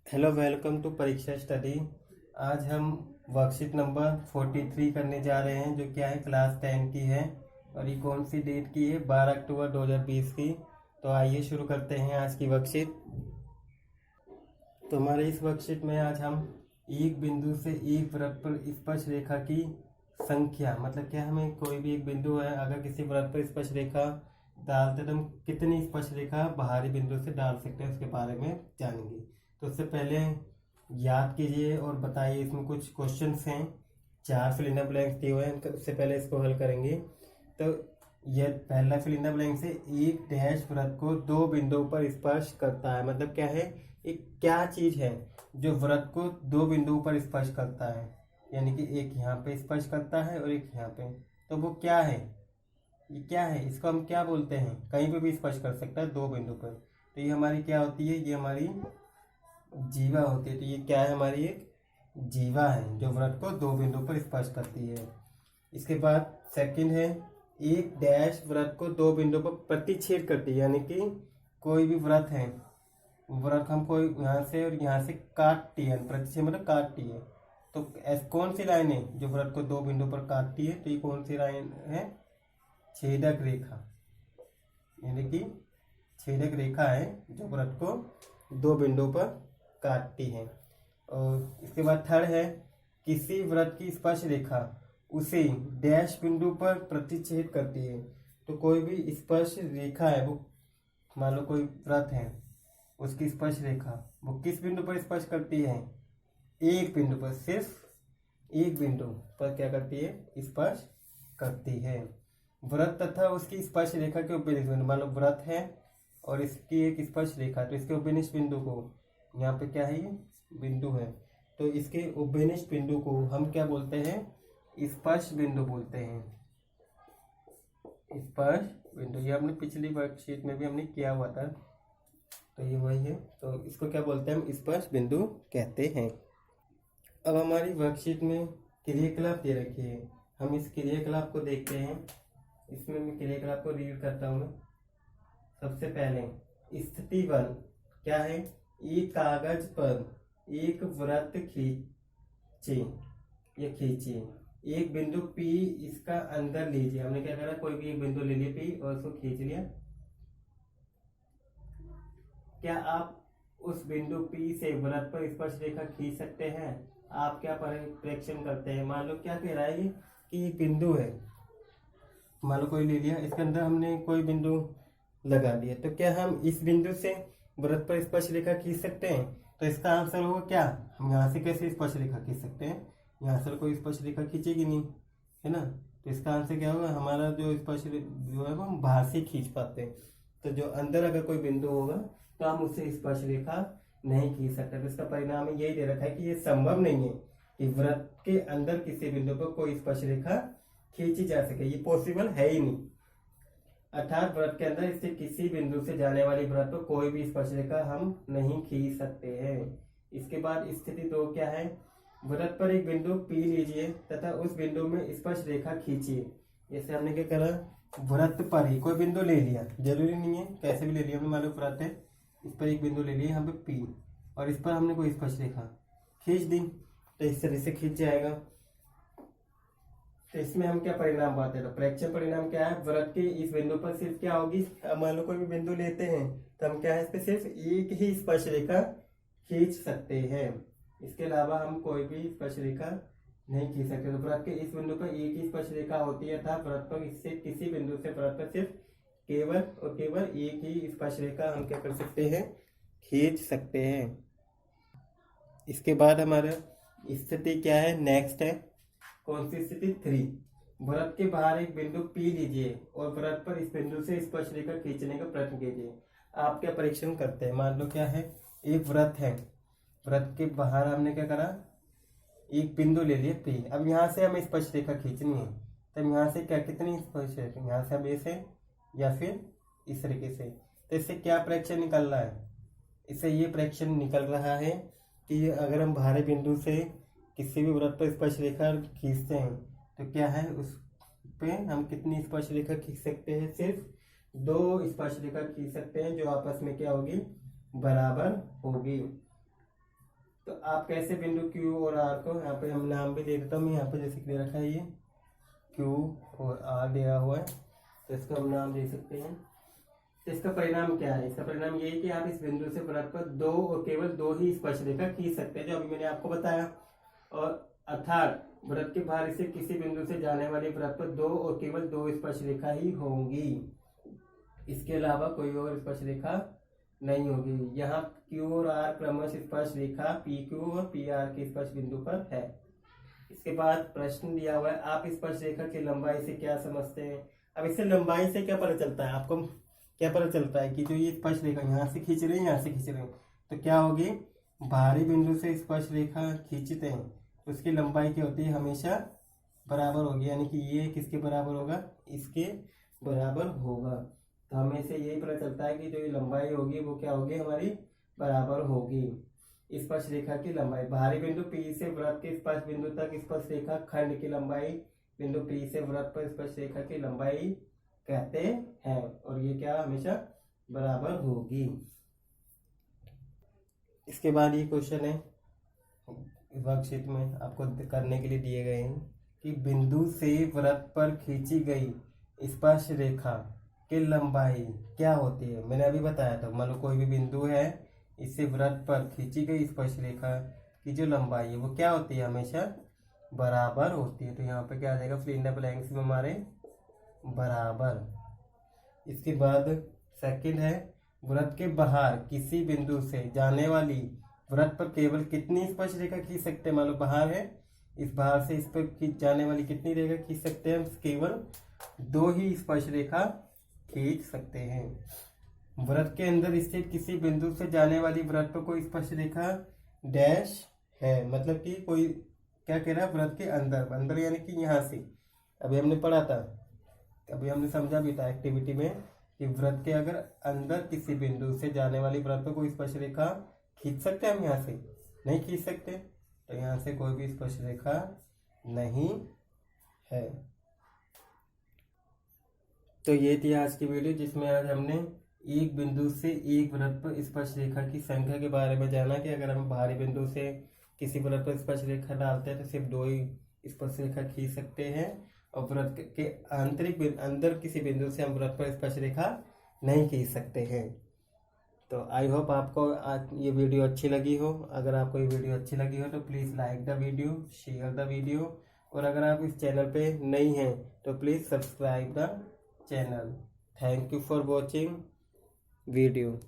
Hello, welcome to परीक्षा study. आज हम वर्कशीट नंबर 43 करने जा रहे हैं, जो क्या है क्लास 10 की है। और ये कौन सी डेट की है? 12 अक्टूबर 2020 की। तो आइए शुरू करते हैं आज की वर्कशीट। तो हमारे इस वर्कशीट में आज हम एक बिंदु से एक वृत्त पर स्पर्श रेखा की संख्या, मतलब क्या, हमें कोई भी एक बिंदु है, अगर किसी वृत्त पर स्पर्श रेखा डालते तो हम कितनी स्पर्श रेखा बाहरी बिंदु से डाल सकते हैं, उसके बारे में जानेंगे। तो उससे पहले याद कीजिए और बताइए, इसमें कुछ क्वेश्चंस हैं, 4 फिल इन द ब्लैंक्स दिए हुए हैं। उससे पहले इसको हल करेंगे। तो यह पहला फिल इन द ब्लैंक से एक डैश वृत्त को दो बिंदुओं पर स्पर्श करता है। मतलब क्या है, एक क्या चीज है जो वृत्त को दो बिंदुओं पर स्पर्श करता है, यानी कि एक यहाँ पे स्पर्श करता है और एक यहाँ पे। तो वो क्या है, ये क्या है, इसको हम क्या बोलते हैं? कहीं पे भी स्पर्श कर सकता है दो बिंदु पर। तो ये हमारी क्या होती है? ये हमारी जीवा होती है। तो ये क्या है? हमारी एक जीवा है जो वृत्त को दो बिंदु पर स्पर्श करती है। इसके बाद सेकंड है, एक डैश वृत्त को दो बिंदु पर प्रतिच्छेद करती है। यानी कि कोई भी वृत्त है, वृत्त हम कोई यहाँ से और यहाँ से काटती है, प्रतिच्छेद मतलब काटती है। तो कौन सी लाइन है जो वृत्त को दो बिंदु पर काटती है? तो ये कौन सी लाइन है? छेदक रेखा। यानी कि छेदक रेखा है जो वृत्त को दो बिंदु पर काटती है। और इसके बाद थर्ड है, किसी वृत्त की स्पर्श रेखा उसे डैश बिंदु पर प्रतिच्छेद करती है। तो कोई भी स्पर्श रेखा है, वो मान लो कोई वृत्त है, उसकी स्पर्श रेखा वो किस बिंदु पर स्पर्श करती है? एक बिंदु पर, सिर्फ एक बिंदु पर क्या करती है? स्पर्श करती है। वृत्त तथा उसकी स्पर्श रेखा के उपविष्ट बिंदु, मान लो वृत्त है और इसकी एक स्पर्श रेखा, तो इसके उपविष्ट बिंदु को, यहाँ पे क्या है, ये बिंदु है, तो इसके उपविष्ट बिंदु को हम क्या बोलते हैं? स्पर्श बिंदु बोलते हैं। स्पर्श बिंदु, ये हमने पिछली वर्कशीट में भी हमने किया हुआ था, तो ये वही है। तो इसको क्या बोलते हैं? हम स्पर्श बिंदु कहते हैं। अब हमारी वर्कशीट में क्रियाकलाप दे रखी है, हम इस क्रियाकलाप को देखते हैं। इसमें मैं क्रियाकलाप को रीड करता हूँ। सबसे पहले स्थिति 1 क्या है? एक कागज पर एक वृत्त खींचे या खींचिए, एक बिंदु P इसका अंदर लीजिए। हमने क्या करा? कोई भी एक बिंदु ले लिया P और उसको खींच लिया। क्या आप उस बिंदु P से वृत्त पर स्पर्श रेखा खींच सकते हैं? आप क्या परीक्षण करते हैं? मान लो क्या कह रहा है ये, कि एक बिंदु है, मान लो कोई ले लिया, इसके अंदर हमने कोई बिंदु लगा दिया, तो क्या हम इस बिंदु से वृत्त पर स्पर्श रेखा खींच सकते हैं? तो इसका आंसर होगा क्या? हम यहाँ से कैसे स्पर्श रेखा खींच सकते हैं? यहाँ से कोई स्पर्श रेखा खींचेगी नहीं, है ना। तो इसका आंसर क्या होगा? हमारा जो स्पर्श जो है वो हम बाहर से खींच पाते हैं। तो जो अंदर अगर कोई बिंदु होगा तो हम उससे स्पर्श रेखा नहीं खींच सकते। तो इसका परिणाम यही दे रखा है कि ये संभव नहीं है कि वृत्त के अंदर किसी बिंदु पर कोई स्पर्श रेखा खींची जा सके, ये पॉसिबल है ही नहीं। अर्थात वृत्त के अंदर स्थित किसी बिंदु से जाने वाली वृत्त पर कोई भी स्पर्श रेखा हम नहीं खींच सकते हैं। इसके बाद स्थिति 2 क्या है? वृत्त पर एक बिंदु P लीजिए तथा उस बिंदु में स्पर्श रेखा खींचिए। जैसे हमने क्या करा, वृत्त पर ही कोई बिंदु ले लिया, जरूरी नहीं है कैसे भी ले लिया, हमने मान लो वृत्त है, इस पर एक बिंदु ले लिया यहाँ पे P, और इस पर हमने कोई स्पर्श रेखा खींच दी, तो इस तरह से खींच जाएगा। तो इसमें हम क्या परिणाम पाते हैं? तो परीक्षण परिणाम क्या है? वृत्त के इस बिंदु पर सिर्फ क्या होगी, मान लो कोई भी बिंदु लेते हैं तो हम क्या है, इस पे सिर्फ एक ही स्पर्श रेखा खींच सकते हैं, इसके अलावा हम कोई भी स्पर्श रेखा नहीं खींच सकते। तो वृत्त के इस बिंदु पर एक ही स्पर्श रेखा होती है, अर्थात वृत्त पर इससे किसी बिंदु से वृत्त पर सिर्फ केवल और केवल एक ही स्पर्श रेखा हम क्या कर सकते हैं? खींच सकते हैं। इसके बाद हमारा स्थिति क्या है? नेक्स्ट है, कौन सी स्थिति? 3, वृत्त के बाहर एक बिंदु P लीजिए और वृत्त पर इस बिंदु से स्पर्श रेखा खींचने का प्रयत्न कीजिए। आप क्या परीक्षण करते हैं? मान लो क्या है, एक वृत्त है, वृत्त के बाहर हमने क्या करा, एक बिंदु ले लिया P। अब यहाँ से हमें स्पर्श रेखा खींचनी है, तब यहाँ से क्या, कितनी स्पर्श रेखा? यहाँ से हम ऐसे या फिर इस तरीके से। तो इससे क्या प्रेक्षण निकल रहा है? इससे ये प्रेक्षण निकल रहा है कि अगर हम बाहरी बिंदु से किसी भी वृत्त पर स्पर्श रेखा खींचते हैं तो क्या है, उस पे हम कितनी स्पर्श रेखा खींच सकते हैं? सिर्फ 2 स्पर्श रेखा खींच सकते हैं, जो आपस में क्या होगी? बराबर होगी। तो आप कैसे बिंदु Q और R को, यहाँ पे हम नाम भी दे देता हूँ, यहाँ पे जैसे दे रखा है ये Q और R दिया हुआ है, तो इसको हम नाम दे सकते हैं। तो इसका परिणाम क्या है? इसका परिणाम ये है कि आप इस बिंदु से वृत्त पर दो और केवल दो ही स्पर्शरेखा खींच सकते हैं, जो अभी मैंने आपको बताया। और अर्थात वृत्त के बाहर से किसी बिंदु से जाने वाले वृत्त पर दो और केवल दो स्पर्शरेखा ही होंगी, इसके अलावा कोई और स्पर्शरेखा नहीं होगी। यहाँ Q और R क्रमश स्पर्शरेखा PQ और PR के स्पर्श बिंदु पर है। इसके बाद प्रश्न दिया हुआ है, आप स्पर्शरेखा की लंबाई से क्या समझते हैं? अब इससे लंबाई से क्या पता चलता है आपको? क्या पता चलता है कि जो ये स्पर्श रेखा यहाँ से खींच रहे हैं, यहाँ से खींच रहे हैं, तो क्या होगी? बाहरी बिंदु से स्पर्श रेखा खींचते हैं तो उसकी लंबाई क्या होती है? हमेशा बराबर होगी, यानी कि ये किसके बराबर होगा? इसके बराबर होगा। तो हमें से यही पता चलता है कि जो ये लंबाई होगी वो क्या होगी? हमारी बराबर होगी। स्पर्श रेखा की लंबाई, बाहरी बिंदु P से वृत्त के स्पर्श बिंदु तक स्पर्श रेखा खंड की लंबाई बिंदु P से वृत्त पर स्पर्श रेखा की लंबाई कहते हैं, और ये क्या हमेशा बराबर होगी। इसके बाद ये क्वेश्चन है वर्कशीट में आपको करने के लिए दिए गए हैं कि बिंदु से वृत्त पर खींची गई स्पर्श रेखा की लंबाई क्या होती है? मैंने अभी बताया था, मान लो कोई भी बिंदु है, इससे वृत्त पर खींची गई स्पर्श रेखा की जो लंबाई है वो क्या होती है? हमेशा बराबर होती है। तो यहाँ पे क्या आ जाएगा? फिल इन द ब्लैंक्स में हमारे बराबर। इसके बाद सेकंड है, वृत्त के बाहर किसी बिंदु से जाने वाली वृत्त पर केवल कितनी स्पर्श रेखा खींच सकते हैं? मान लो बाहर है, इस बाहर से इस पर खींच जाने वाली कितनी रेखा खींच सकते हैं? केवल दो ही स्पर्श रेखा खींच सकते हैं। वृत्त के अंदर स्थित किसी बिंदु से जाने वाली वृत्त पर कोई स्पर्श रेखा डैश है, मतलब कि कोई क्या कह रहा है? वृत्त के अंदर, अंदर यानी कि यहाँ से, अभी हमने पढ़ा था, अभी हमने समझा भी था एक्टिविटी में कि वृत्त के अगर अंदर किसी बिंदु से जाने वाली वृत्त पर कोई स्पर्श रेखा खींच सकते हैं हम? यहाँ से नहीं खींच सकते, तो यहाँ से कोई भी स्पर्श रेखा नहीं है। तो ये थी आज की वीडियो, जिसमें आज हमने एक बिंदु से एक वृत्त पर स्पर्श रेखा की संख्या के बारे में जाना कि अगर हम बाहरी बिंदु से किसी वृत्त पर स्पर्श रेखा डालते हैं तो सिर्फ दो ही स्पर्श रेखा खींच सकते हैं, और वृत्त के आंतरिक अंदर किसी बिंदु से हम वृत्त पर स्पर्श रेखा नहीं खींच सकते हैं। तो आई होप आपको आज ये वीडियो अच्छी लगी हो। अगर आपको ये वीडियो अच्छी लगी हो तो please like the video, share the video, और अगर आप इस चैनल पे नई हैं तो please subscribe the channel. Thank you for watching video.